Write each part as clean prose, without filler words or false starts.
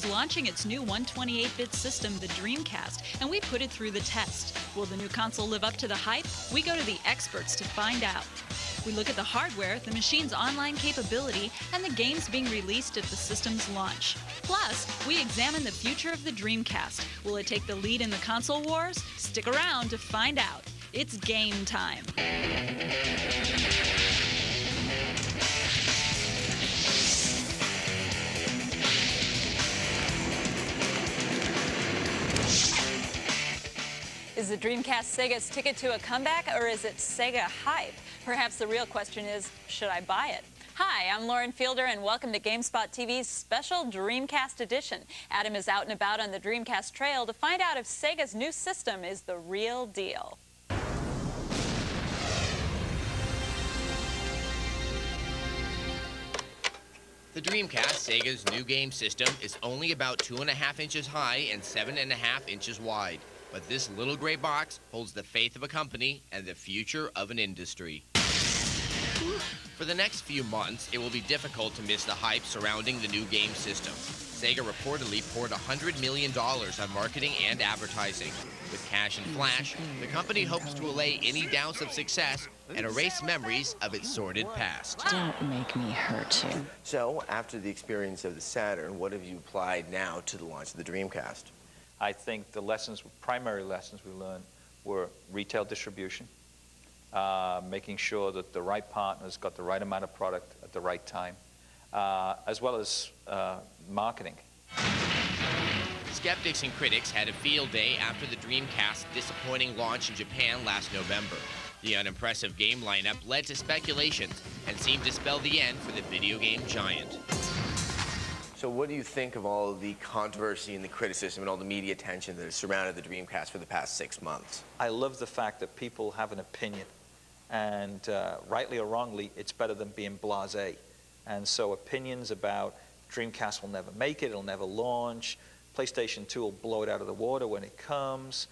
launching its new 128-bit system, the Dreamcast, and we put it through the test. Will the new console live up to the hype? We go to the experts to find out. We look at the hardware, the machine's online capability, and the games being released at the system's launch. Plus, we examine the future of the Dreamcast. Will it take the lead in the console wars? Stick around to find out. It's game time. Is the Dreamcast Sega's ticket to a comeback, or is it Sega hype? Perhaps the real question is, should I buy it? Hi, I'm Lauren Fielder, and welcome to GameSpot TV's special Dreamcast Edition. Adam is out and about on the Dreamcast trail to find out if Sega's new system is the real deal. The Dreamcast, Sega's new game system, is only about 2.5 inches high and 7.5 inches wide. But this little gray box holds the faith of a company and the future of an industry. For the next few months, it will be difficult to miss the hype surrounding the new game system. Sega reportedly poured $100 million on marketing and advertising. With cash and flash, the company hopes to allay any doubts of success and erase memories of its sordid past. Don't make me hurt you. So, after the experience of the Saturn, what have you applied now to the launch of the Dreamcast? I think the primary lessons we learned were retail distribution, making sure that the right partners got the right amount of product at the right time, as well as marketing. Skeptics and critics had a field day after the Dreamcast's disappointing launch in Japan last November. The unimpressive game lineup led to speculations and seemed to spell the end for the video game giant. So what do you think of all the controversy and the criticism and all the media attention that has surrounded the Dreamcast for the past 6 months? I love the fact that people have an opinion, and rightly or wrongly, it's better than being blasé. And so opinions about Dreamcast will never make it, it'll never launch, PlayStation 2 will blow it out of the water when it comes,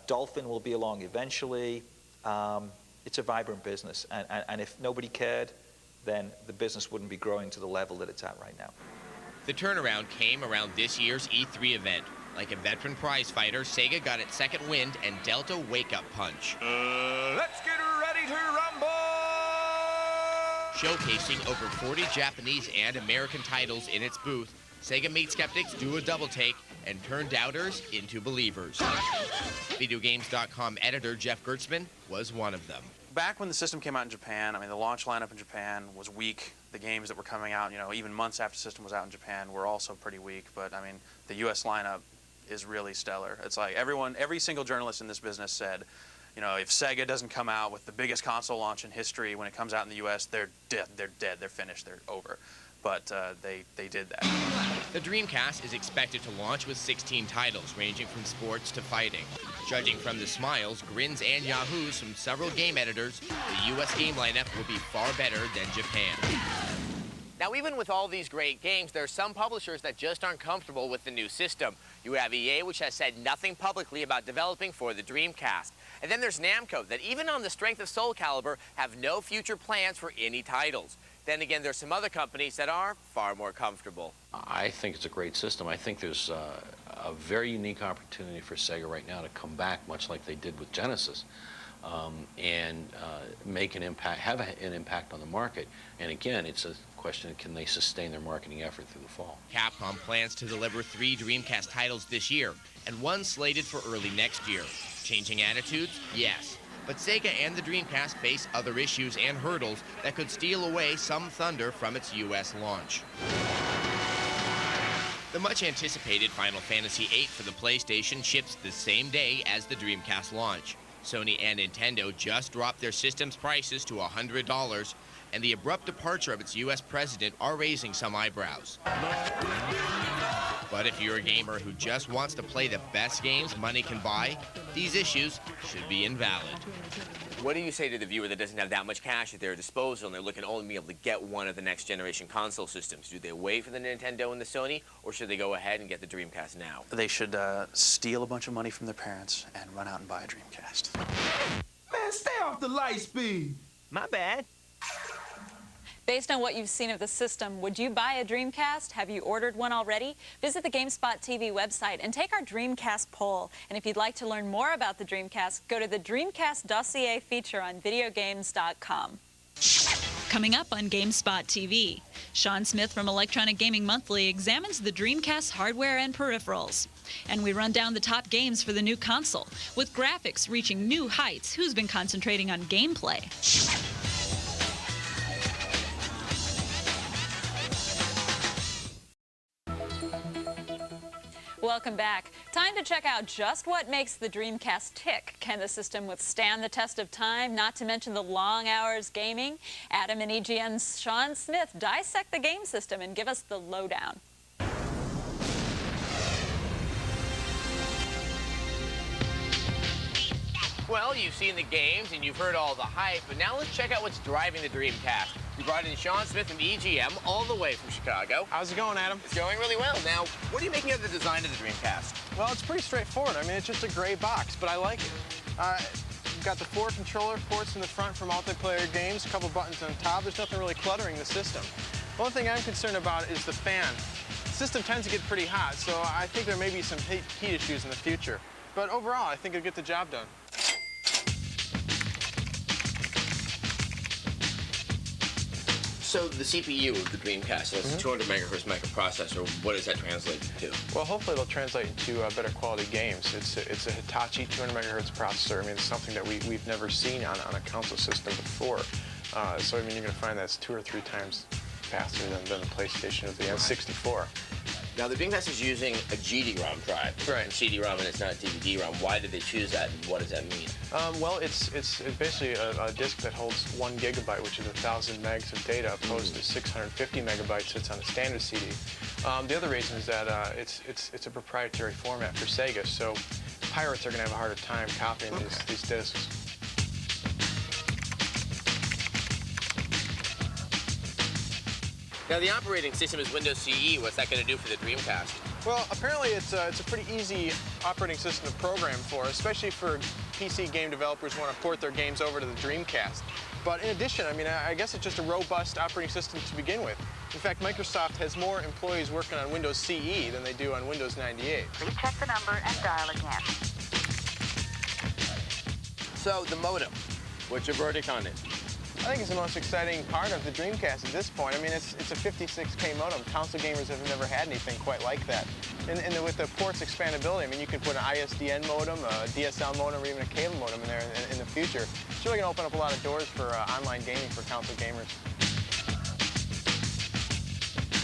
Dolphin will be along eventually. It's a vibrant business, and if nobody cared, then the business wouldn't be growing to the level that it's at right now. The turnaround came around this year's E3 event. Like a veteran prizefighter, Sega got its second wind and dealt a wake-up punch. Let's get ready to rumble! Showcasing over 40 Japanese and American titles in its booth, Sega made skeptics do a double-take and turned doubters into believers. VideoGames.com editor Jeff Gertzman was one of them. Back when the system came out in Japan, I mean, the launch lineup in Japan was weak. The games that were coming out, you know, even months after the system was out in Japan were also pretty weak. But, I mean, the U.S. lineup is really stellar. It's like every single journalist in this business said, you know, if Sega doesn't come out with the biggest console launch in history when it comes out in the U.S., they're dead, they're finished, they're over. But they did that. The Dreamcast is expected to launch with 16 titles, ranging from sports to fighting. Judging from the smiles, grins, and yahoos from several game editors, the U.S. game lineup will be far better than Japan. Now, even with all these great games, there are some publishers that just aren't comfortable with the new system. You have EA, which has said nothing publicly about developing for the Dreamcast. And then there's Namco, that even on the strength of Soulcalibur, have no future plans for any titles. Then again, there's some other companies that are far more comfortable. I think it's a great system. I think there's a very unique opportunity for Sega right now to come back, much like they did with Genesis, and make an impact, have an impact on the market. And again, it's a question of can they sustain their marketing effort through the fall. Capcom plans to deliver 3 Dreamcast titles this year, and 1 slated for early next year. Changing attitudes? Yes. But Sega and the Dreamcast face other issues and hurdles that could steal away some thunder from its U.S. launch. The much-anticipated Final Fantasy VIII for the PlayStation ships the same day as the Dreamcast launch. Sony and Nintendo just dropped their system's prices to $100, and the abrupt departure of its U.S. president are raising some eyebrows. But if you're a gamer who just wants to play the best games money can buy, these issues should be invalid. What do you say to the viewer that doesn't have that much cash at their disposal and they're looking to only be able to get one of the next generation console systems? Do they wait for the Nintendo and the Sony, or should they go ahead and get the Dreamcast now? They should steal a bunch of money from their parents and run out and buy a Dreamcast. Man, stay off the light speed. My bad. Based on what you've seen of the system, would you buy a Dreamcast? Have you ordered one already? Visit the GameSpot TV website and take our Dreamcast poll. And if you'd like to learn more about the Dreamcast, go to the Dreamcast dossier feature on videogames.com. Coming up on GameSpot TV, Sean Smith from Electronic Gaming Monthly examines the Dreamcast hardware and peripherals. And we run down the top games for the new console. With graphics reaching new heights, who's been concentrating on gameplay? Welcome back. Time to check out just what makes the Dreamcast tick. Can the system withstand the test of time, not to mention the long hours gaming? Adam and EGN's Sean Smith dissect the game system and give us the lowdown. Well, you've seen the games and you've heard all the hype, but now let's check out what's driving the Dreamcast. We brought in Sean Smith from EGM all the way from Chicago. How's it going, Adam? It's going really well. Now, what are you making of the design of the Dreamcast? Well, it's pretty straightforward. I mean, it's just a gray box, but I like it. You've got the 4 controller ports in the front for multiplayer games, a couple buttons on top. There's nothing really cluttering the system. The only thing I'm concerned about is the fan. The system tends to get pretty hot, so I think there may be some heat issues in the future. But overall, I think it'll get the job done. So the CPU of the Dreamcast, so it's a 200 megahertz microprocessor. What does that translate to? Well, hopefully it'll translate into better quality games. It's a Hitachi 200 megahertz processor. I mean, it's something that we've never seen on a console system before. So I mean, you're going to find that's 2 or 3 times faster than the PlayStation of the N64. Now, the Dreamcast is using a GD-ROM drive. Right. And CD-ROM, and it's not DVD-ROM. Why did they choose that, and what does that mean? Well, it's basically a disk that holds 1 gigabyte, which is 1,000 megs of data, opposed to 650 megabytes that's on a standard CD. The other reason is that it's a proprietary format for Sega, so pirates are going to have a harder time copying these disks. Now, the operating system is Windows CE. What's that going to do for the Dreamcast? Well, apparently it's a pretty easy operating system to program for, especially for PC game developers who want to port their games over to the Dreamcast. But in addition, I mean, I guess it's just a robust operating system to begin with. In fact, Microsoft has more employees working on Windows CE than they do on Windows 98. Please check the number and dial again. So, the modem. What's your verdict on it? I think it's the most exciting part of the Dreamcast at this point. I mean, it's a 56K modem. Console gamers have never had anything quite like that. And with the port's expandability, I mean, you can put an ISDN modem, a DSL modem, or even a cable modem in there in the future. It's really going to open up a lot of doors for online gaming for console gamers.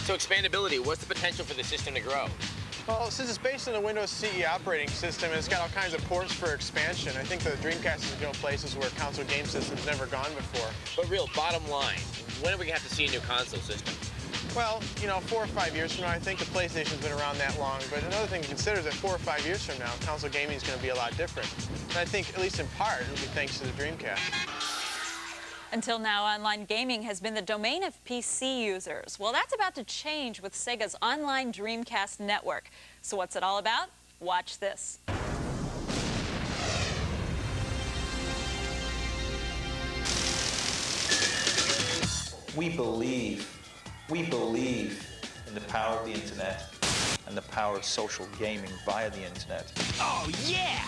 So expandability, what's the potential for the system to grow? Well, since it's based on the Windows CE operating system, it's got all kinds of ports for expansion. I think the Dreamcast is going to go places where console game systems never gone before. But real, bottom line, when are we going to have to see a new console system? Well, you know, 4 or 5 years from now, I think the PlayStation's been around that long. But another thing to consider is that 4 or 5 years from now, console gaming is going to be a lot different. And I think, at least in part, it'll be thanks to the Dreamcast. Until now, online gaming has been the domain of PC users. Well, that's about to change with Sega's online Dreamcast network. So what's it all about? Watch this. We believe in the power of the internet and the power of social gaming via the internet. Oh, yeah!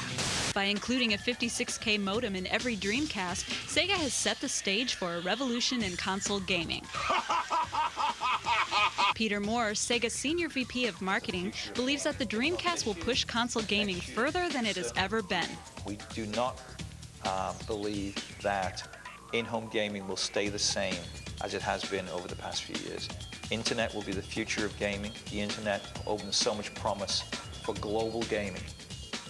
By including a 56K modem in every Dreamcast, Sega has set the stage for a revolution in console gaming. Peter Moore, Sega's Senior VP of Marketing, believes that the Dreamcast will push console gaming further than it has ever been. We do not believe that in-home gaming will stay the same as it has been over the past few years. Internet will be the future of gaming. The internet opens so much promise for global gaming,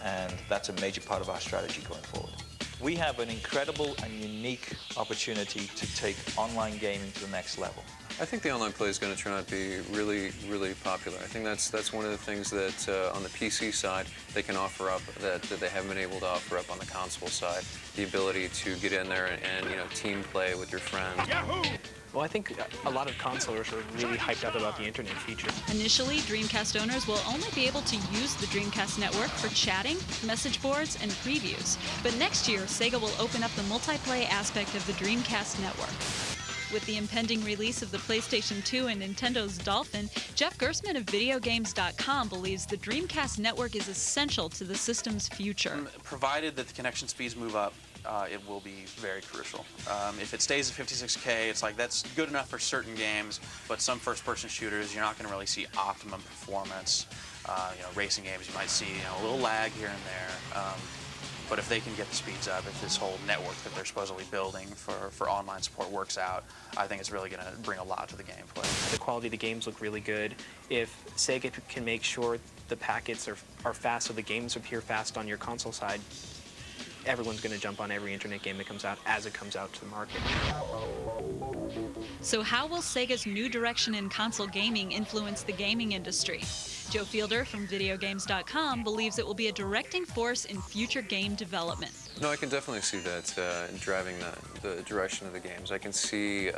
and that's a major part of our strategy going forward. We have an incredible and unique opportunity to take online gaming to the next level. I think the online play is going to turn out to be really, really popular. I think that's one of the things that on the PC side they can offer up that they haven't been able to offer up on the console side. The ability to get in there and you know, team play with your friends. Yahoo! Well, I think a lot of consolers are really hyped up about the internet feature. Initially, Dreamcast owners will only be able to use the Dreamcast network for chatting, message boards, and previews. But next year, Sega will open up the multiplayer aspect of the Dreamcast network. With the impending release of the PlayStation 2 and Nintendo's Dolphin, Jeff Gersman of VideoGames.com believes the Dreamcast network is essential to the system's future. Provided that the connection speeds move up, it will be very crucial. If it stays at 56K, it's like that's good enough for certain games, but some first-person shooters, you're not going to really see optimum performance. Racing games, you might see a little lag here and there. But if they can get the speeds up, if this whole network that they're supposedly building for online support works out, I think it's really going to bring a lot to the gameplay. The quality of the games look really good. If Sega can make sure the packets are fast so the games appear fast on your console side, everyone's going to jump on every internet game that comes out as it comes out to the market. So how will Sega's new direction in console gaming influence the gaming industry? Joe Fielder from VideoGames.com believes it will be a directing force in future game development. No, I can definitely see that driving the direction of the games. I can see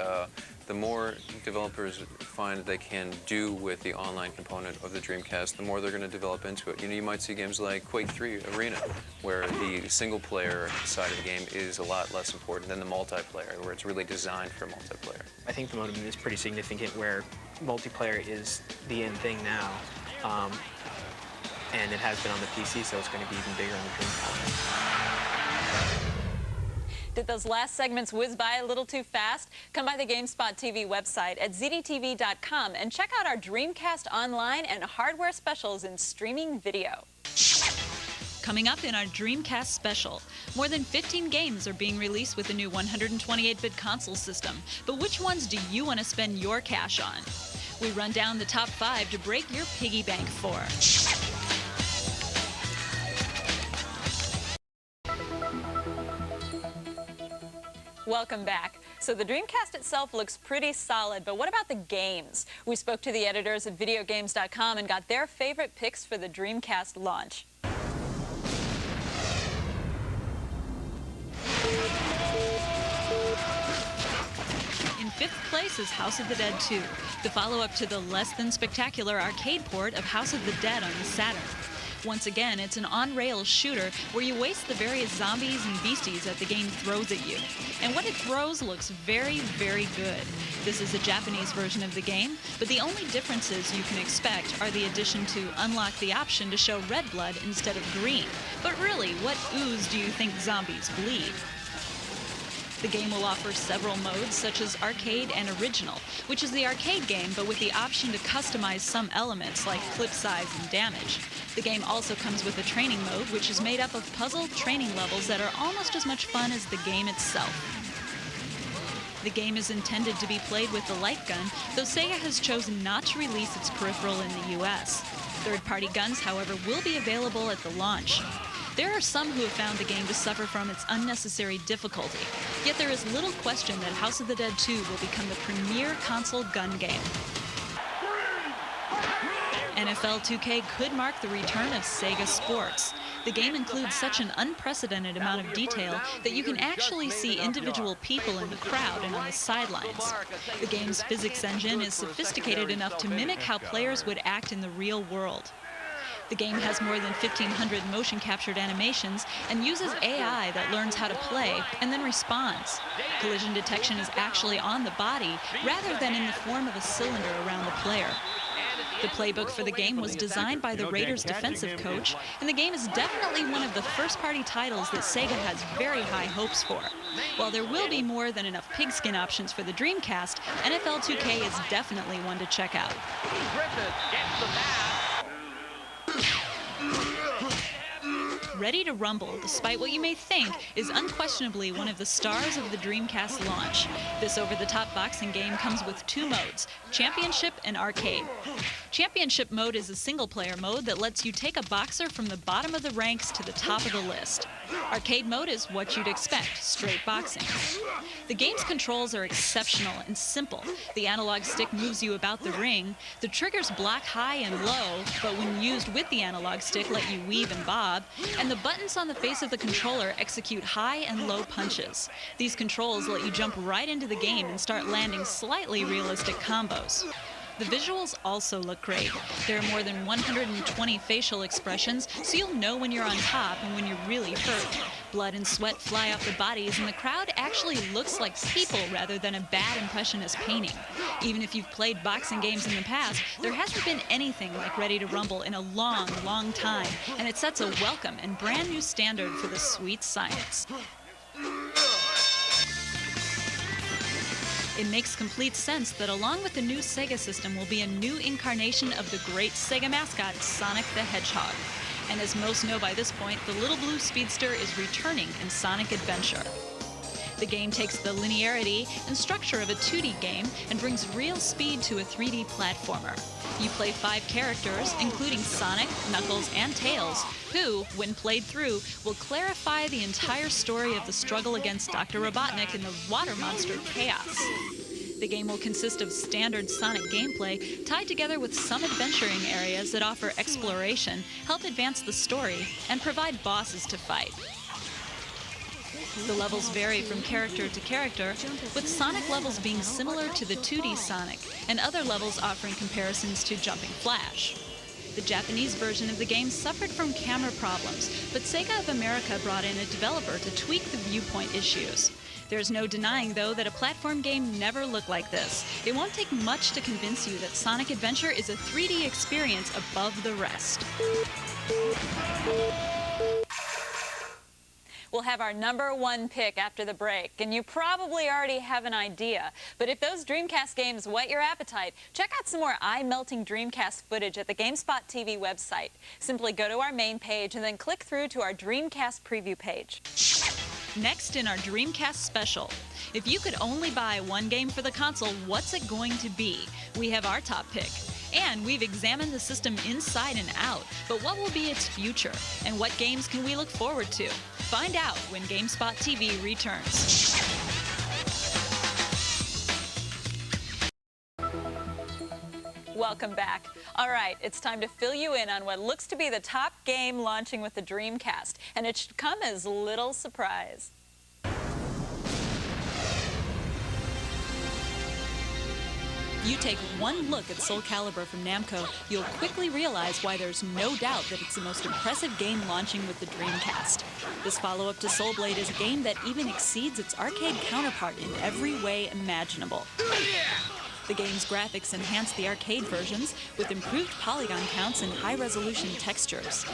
the more developers find they can do with the online component of the Dreamcast, the more they're going to develop into it. You might see games like Quake 3 Arena, where the single-player side of the game is a lot less important than the multiplayer, where it's really designed for multiplayer. I think the modem is pretty significant, where multiplayer is the end thing now, and it has been on the PC, so it's going to be even bigger on the Dreamcast. Did those last segments whiz by a little too fast? Come by the GameSpot TV website at zdtv.com and check out our Dreamcast online and hardware specials in streaming video. Coming up in our Dreamcast special, more than 15 games are being released with the new 128-bit console system. But which ones do you want to spend your cash on? We run down the top 5 to break your piggy bank for. Welcome back. So the Dreamcast itself looks pretty solid, but what about the games? We spoke to the editors at VideoGames.com and got their favorite picks for the Dreamcast launch. In 5th place is House of the Dead 2, the follow-up to the less-than-spectacular arcade port of House of the Dead on the Saturn. Once again, it's an on-rails shooter where you waste the various zombies and beasties that the game throws at you. And what it throws looks very, very good. This is a Japanese version of the game, but the only differences you can expect are the addition to unlock the option to show red blood instead of green. But really, what ooze do you think zombies bleed? The game will offer several modes, such as Arcade and Original, which is the arcade game, but with the option to customize some elements like clip size and damage. The game also comes with a training mode, which is made up of puzzle training levels that are almost as much fun as the game itself. The game is intended to be played with the light gun, though Sega has chosen not to release its peripheral in the US. Third-party guns, however, will be available at the launch. There are some who have found the game to suffer from its unnecessary difficulty, yet there is little question that House of the Dead 2 will become the premier console gun game. NFL 2K could mark the return of Sega Sports. The game includes such an unprecedented amount of detail that you can actually see individual people in the crowd and on the sidelines. The game's physics engine is sophisticated enough to mimic how players would act in the real world. The game has more than 1,500 motion-captured animations and uses AI that learns how to play and then responds. Collision detection is actually on the body rather than in the form of a cylinder around the player. The playbook for the game was designed by the Raiders' defensive coach, and the game is definitely one of the first-party titles that Sega has very high hopes for. While there will be more than enough pigskin options for the Dreamcast, NFL 2K is definitely one to check out. Ready to Rumble, despite what you may think, is unquestionably one of the stars of the Dreamcast launch. This over-the-top boxing game comes with 2 modes, Championship and Arcade. Championship mode is a single-player mode that lets you take a boxer from the bottom of the ranks to the top of the list. Arcade mode is what you'd expect, straight boxing. The game's controls are exceptional and simple. The analog stick moves you about the ring. The triggers block high and low, but when used with the analog stick, let you weave and bob. And the buttons on the face of the controller execute high and low punches. These controls let you jump right into the game and start landing slightly realistic combos. The visuals also look great. There are more than 120 facial expressions, so you'll know when you're on top and when you're really hurt. Blood and sweat fly off the bodies, and the crowd actually looks like people rather than a bad impressionist painting. Even if you've played boxing games in the past, there hasn't been anything like Ready to Rumble in a long, long time, and it sets a welcome and brand new standard for the sweet science. It makes complete sense that along with the new Sega system will be a new incarnation of the great Sega mascot, Sonic the Hedgehog. And as most know by this point, the little blue speedster is returning in Sonic Adventure. The game takes the linearity and structure of a 2D game and brings real speed to a 3D platformer. You play 5 characters, including Sonic, Knuckles, and Tails, who, when played through, will clarify the entire story of the struggle against Dr. Robotnik and the water monster Chaos. The game will consist of standard Sonic gameplay tied together with some adventuring areas that offer exploration, help advance the story, and provide bosses to fight. The levels vary from character to character, with Sonic levels being similar to the 2D Sonic, and other levels offering comparisons to Jumping Flash. The Japanese version of the game suffered from camera problems, but Sega of America brought in a developer to tweak the viewpoint issues. There's no denying, though, that a platform game never looked like this. It won't take much to convince you that Sonic Adventure is a 3D experience above the rest. We'll have our #1 pick after the break, and you probably already have an idea. But if those Dreamcast games whet your appetite, check out some more eye-melting Dreamcast footage at the GameSpot TV website. Simply go to our main page and then click through to our Dreamcast preview page. Next in our Dreamcast special, if you could only buy one game for the console, what's it going to be? We have our top pick. And we've examined the system inside and out, but what will be its future? And what games can we look forward to? Find out when GameSpot TV returns. Welcome back. All right, it's time to fill you in on what looks to be the top game launching with the Dreamcast, and it should come as little surprise. You take one look at Soulcalibur from Namco, you'll quickly realize why there's no doubt that it's the most impressive game launching with the Dreamcast. This follow-up to Soul Blade is a game that even exceeds its arcade counterpart in every way imaginable. The game's graphics enhance the arcade versions with improved polygon counts and high-resolution textures.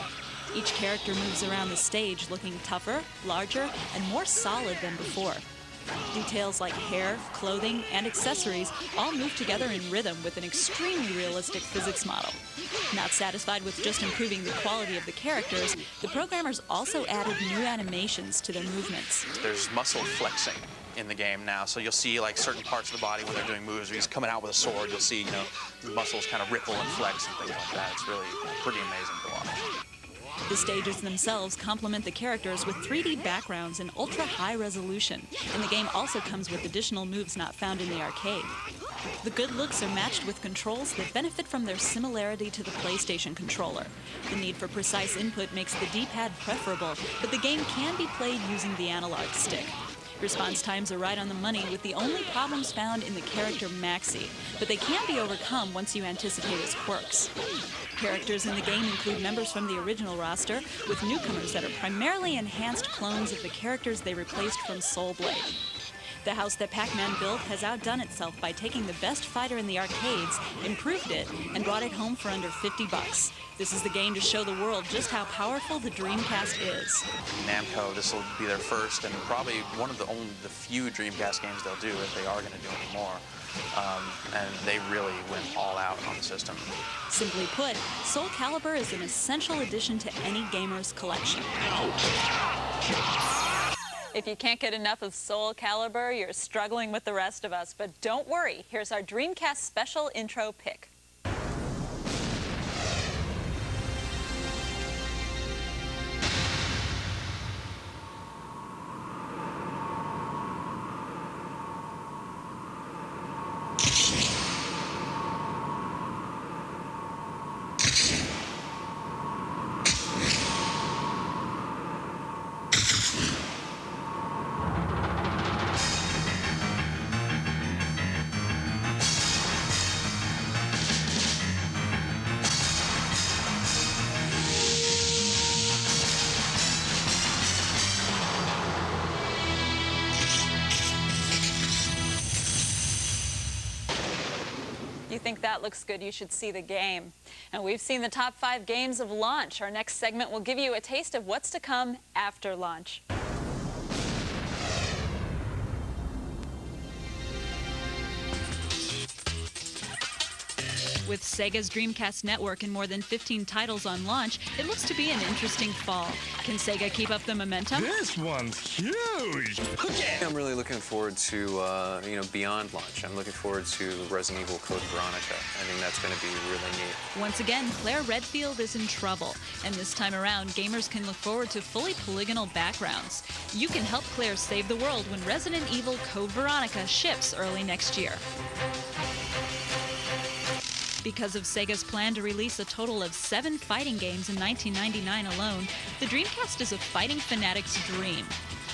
Each character moves around the stage looking tougher, larger, and more solid than before. Details like hair, clothing, and accessories all move together in rhythm with an extremely realistic physics model. Not satisfied with just improving the quality of the characters, the programmers also added new animations to their movements. There's muscle flexing in the game now, so you'll see like certain parts of the body when they're doing moves, or he's coming out with a sword, you'll see, the muscles kind of ripple and flex and things like that. It's really pretty amazing to watch. The stages themselves complement the characters with 3D backgrounds and ultra-high resolution, and the game also comes with additional moves not found in the arcade. The good looks are matched with controls that benefit from their similarity to the PlayStation controller. The need for precise input makes the D-pad preferable, but the game can be played using the analog stick. Response times are right on the money, with the only problems found in the character Maxi, but they can be overcome once you anticipate his quirks. Characters in the game include members from the original roster, with newcomers that are primarily enhanced clones of the characters they replaced from Soul Blade. The house that Pac-Man built has outdone itself by taking the best fighter in the arcades, improved it, and brought it home for under $50. This is the game to show the world just how powerful the Dreamcast is. Namco, this will be their first and probably one of the few Dreamcast games they'll do if they are going to do any more. And they really went all out on the system. Simply put, Soulcalibur is an essential addition to any gamer's collection. If you can't get enough of Soulcalibur, you're struggling with the rest of us. But don't worry, here's our Dreamcast special intro pick. think that looks good, you should see the game. And we've seen the top 5 games of launch. Our next segment will give you a taste of what's to come after launch. With Sega's Dreamcast network and more than 15 titles on launch, it looks to be an interesting fall. Can Sega keep up the momentum? This one's huge. I'm really looking forward to, beyond launch. I'm looking forward to Resident Evil Code Veronica. I think that's going to be really neat. Once again, Claire Redfield is in trouble. And this time around, gamers can look forward to fully polygonal backgrounds. You can help Claire save the world when Resident Evil Code Veronica ships early next year. Because of Sega's plan to release a total of 7 fighting games in 1999 alone, the Dreamcast is a fighting fanatic's dream.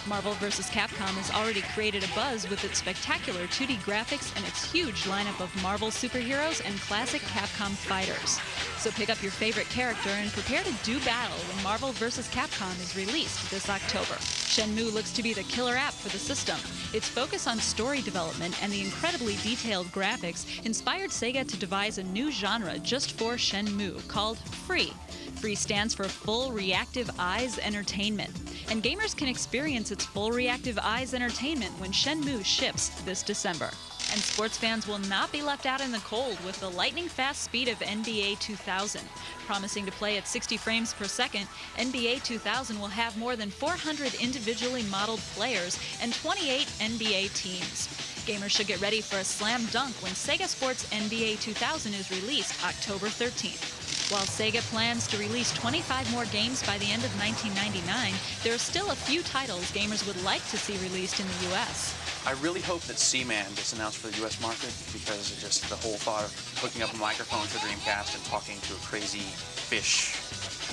Marvel vs. Capcom has already created a buzz with its spectacular 2D graphics and its huge lineup of Marvel superheroes and classic Capcom fighters. So pick up your favorite character and prepare to do battle when Marvel vs. Capcom is released this October. Shenmue looks to be the killer app for the system. Its focus on story development and the incredibly detailed graphics inspired Sega to devise a new genre just for Shenmue called Free. Free stands for Full Reactive Eyes Entertainment, and gamers can experience its Full Reactive Eyes Entertainment when Shenmue ships this December. And sports fans will not be left out in the cold with the lightning-fast speed of NBA 2000. Promising to play at 60 frames per second, NBA 2000 will have more than 400 individually modeled players and 28 NBA teams. Gamers should get ready for a slam dunk when Sega Sports NBA 2000 is released October 13th. While Sega plans to release 25 more games by the end of 1999, there are still a few titles gamers would like to see released in the U.S. I really hope that Seaman gets announced for the U.S. market because it just the whole thought of hooking up a microphone to Dreamcast and talking to a crazy fish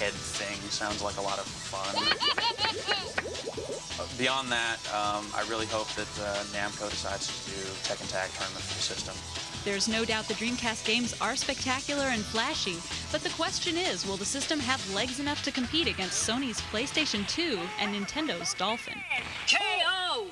head thing sounds like a lot of fun. Beyond that, I really hope that Namco decides to do Tekken Tag tournament for the system. There's no doubt the Dreamcast games are spectacular and flashy, but the question is, will the system have legs enough to compete against Sony's PlayStation 2 and Nintendo's Dolphin? KO!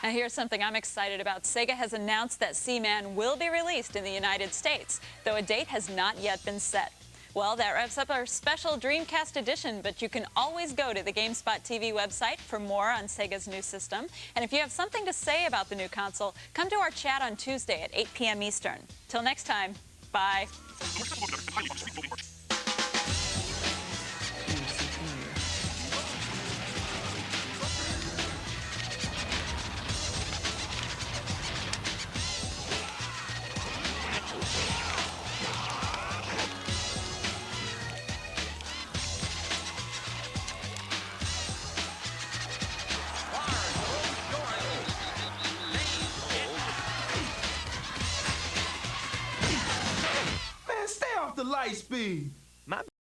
Now here's something I'm excited about. Sega has announced that Seaman will be released in the United States, though a date has not yet been set. Well, that wraps up our special Dreamcast edition, but you can always go to the GameSpot TV website for more on Sega's new system. And if you have something to say about the new console, come to our chat on Tuesday at 8 p.m. Eastern. Till next time, bye. Light speed.